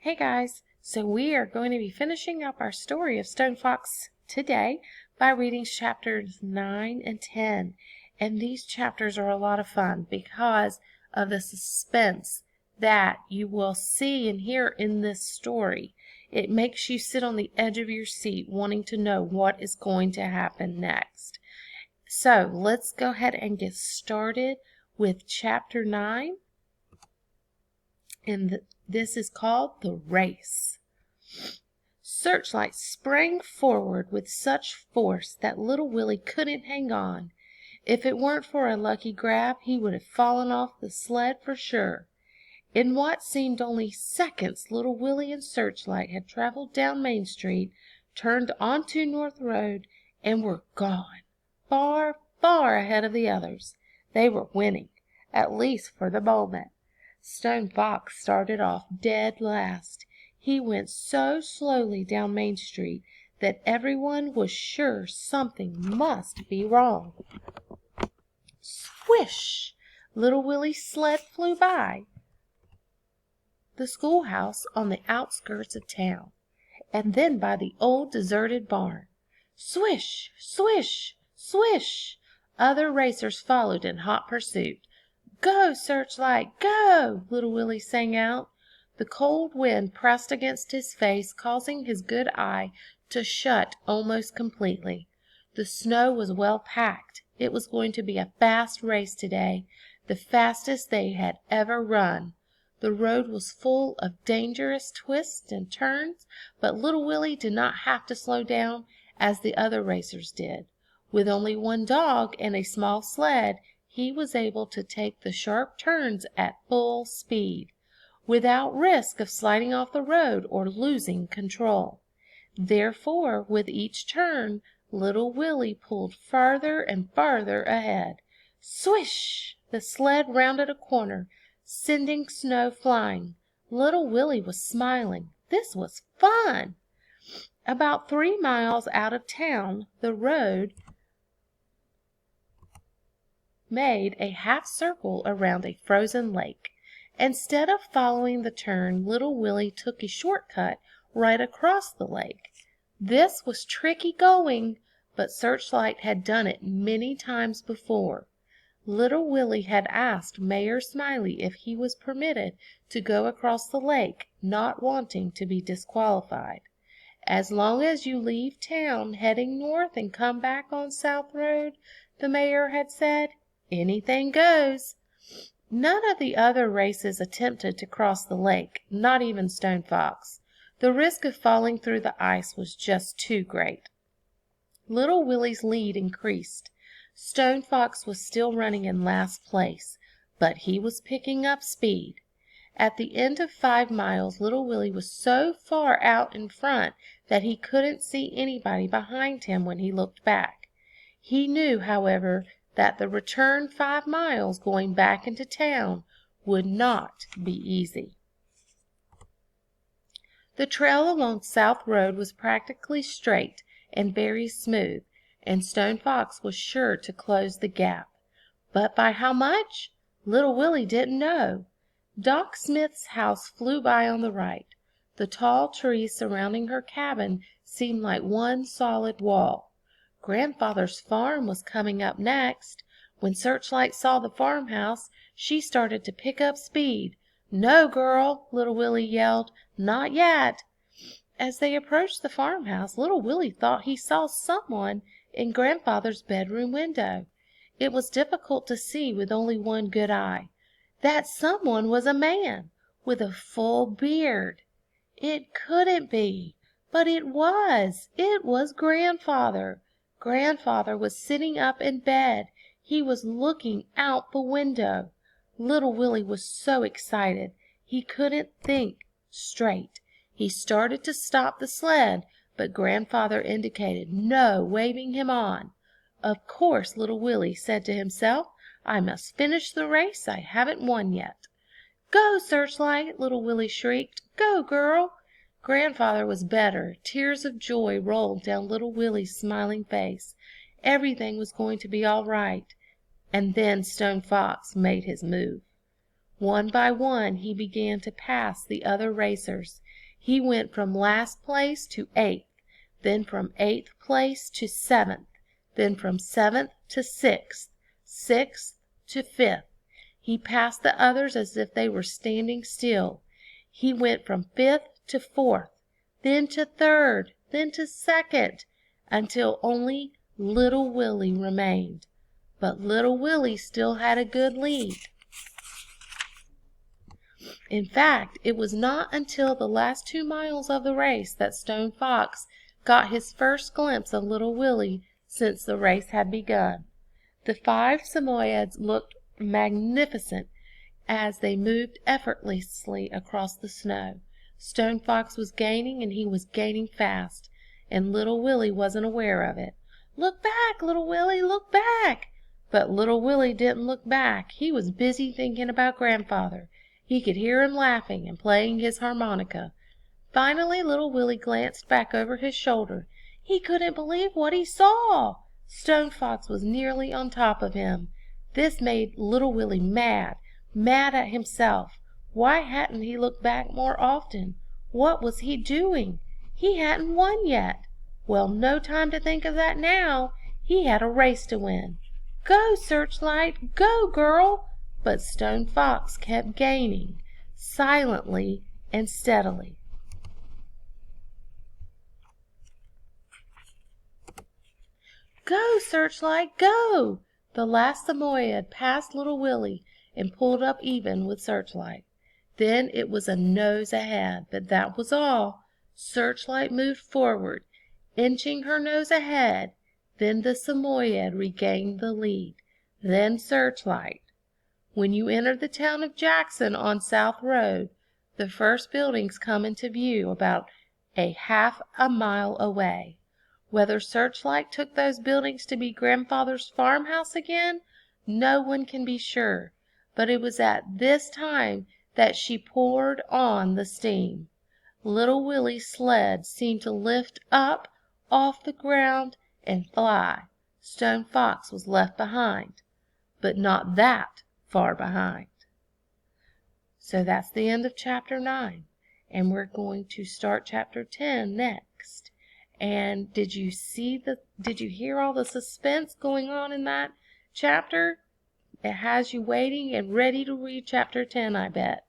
Hey guys, so we are going to be finishing up our story of Stone Fox today by reading chapters 9 and 10. And these chapters are a lot of fun because of the suspense that you will see and hear in this story. It makes you sit on the edge of your seat wanting to know what is going to happen next. So let's go ahead and get started with chapter 9. And this is called The Race. Searchlight sprang forward with such force that little Willie couldn't hang on. If it weren't for a lucky grab, he would have fallen off the sled for sure. In what seemed only seconds, little Willie and Searchlight had traveled down Main Street, turned onto North Road, and were gone, far, far ahead of the others. They were winning, at least for the moment. Stone Fox started off dead last. He went so slowly down Main Street that everyone was sure something must be wrong. Swish! Little Willie's sled flew by the schoolhouse on the outskirts of town, and then by the old deserted barn. Swish! Swish! Swish! Other racers followed in hot pursuit. "Go, Searchlight, go!" little Willie sang out. The cold wind pressed against his face, causing his good eye to shut almost completely. The snow was well packed. It was going to be a fast race today, the fastest they had ever run. The road was full of dangerous twists and turns, but little Willie did not have to slow down as the other racers did. With only one dog and a small sled, he was able to take the sharp turns at full speed, without risk of sliding off the road or losing control. Therefore, with each turn, little Willie pulled farther and farther ahead. Swish! The sled rounded a corner, sending snow flying. Little Willie was smiling. This was fun! About 3 miles out of town, the road made a half circle around a frozen lake. Instead of following the turn, little Willie took a shortcut right across the lake. This was tricky going, but Searchlight had done it many times before. Little Willie had asked Mayor Smiley if he was permitted to go across the lake, not wanting to be disqualified. "As long as you leave town heading north and come back on South Road," the mayor had said, "anything goes." None of the other races attempted to cross the lake, not even Stone Fox. The risk of falling through the ice was just too great. Little Willie's lead increased. Stone Fox was still running in last place, but he was picking up speed. At the end of 5 miles, little Willie was so far out in front that he couldn't see anybody behind him when he looked back. He knew, however, that the return 5 miles going back into town would not be easy. The trail along South Road was practically straight and very smooth, and Stone Fox was sure to close the gap. But by how much? Little Willie didn't know. Doc Smith's house flew by on the right. The tall trees surrounding her cabin seemed like one solid wall. Grandfather's farm was coming up next. When Searchlight saw the farmhouse, she started to pick up speed. "No, girl!" little Willie yelled. "Not yet!" As they approached the farmhouse, little Willie thought he saw someone in Grandfather's bedroom window. It was difficult to see with only one good eye. That someone was a man with a full beard. It couldn't be, but it was. It was Grandfather. Grandfather was sitting up in bed. He was looking out the window. Little Willie was so excited he couldn't think straight. He started to stop the sled, but Grandfather indicated no, waving him on. Of course, little Willie said to himself, "I must finish the race. I haven't won yet." "Go, Searchlight!" little Willie shrieked. "Go, girl!" Grandfather was better. Tears of joy rolled down little Willie's smiling face. Everything was going to be all right. And then Stone Fox made his move. One by one he began to pass the other racers. He went from last place to 8th, then from 8th place to 7th, then from 7th to 6th, 6th to 5th. He passed the others as if they were standing still. He went from 5th to 4th, then to 3rd, then to 2nd, until only little Willie remained. But little Willie still had a good lead. In fact, it was not until the last 2 miles of the race that Stone Fox got his first glimpse of little Willie since the race had begun. The 5 Samoyeds looked magnificent as they moved effortlessly across the snow. Stone Fox was gaining, and he was gaining fast, and little Willie wasn't aware of it. "Look back, little Willie, look back!" But little Willie didn't look back. He was busy thinking about Grandfather. He could hear him laughing and playing his harmonica. Finally little Willie glanced back over his shoulder. He couldn't believe what he saw. Stone Fox was nearly on top of him. This made little Willie mad at himself. Why hadn't he looked back more often? What was he doing? He hadn't won yet. Well, no time to think of that now. He had a race to win. "Go, Searchlight, go, girl!" But Stone Fox kept gaining, silently and steadily. "Go, Searchlight, go!" The last Samoyed passed little Willie and pulled up even with Searchlight. Then it was a nose ahead, but that was all. Searchlight moved forward, inching her nose ahead. Then the Samoyed regained the lead. Then Searchlight. When you enter the town of Jackson on South Road, the first buildings come into view about a half a mile away. Whether Searchlight took those buildings to be Grandfather's farmhouse again, no one can be sure, but it was at this time that she poured on the steam. Little Willie's sled seemed to lift up off the ground and fly. Stone Fox was left behind, but not that far behind. So that's the end of chapter 9, and we're going to start chapter 10 next. And did you hear all the suspense going on in that chapter? It has you waiting and ready to read chapter 10, I bet.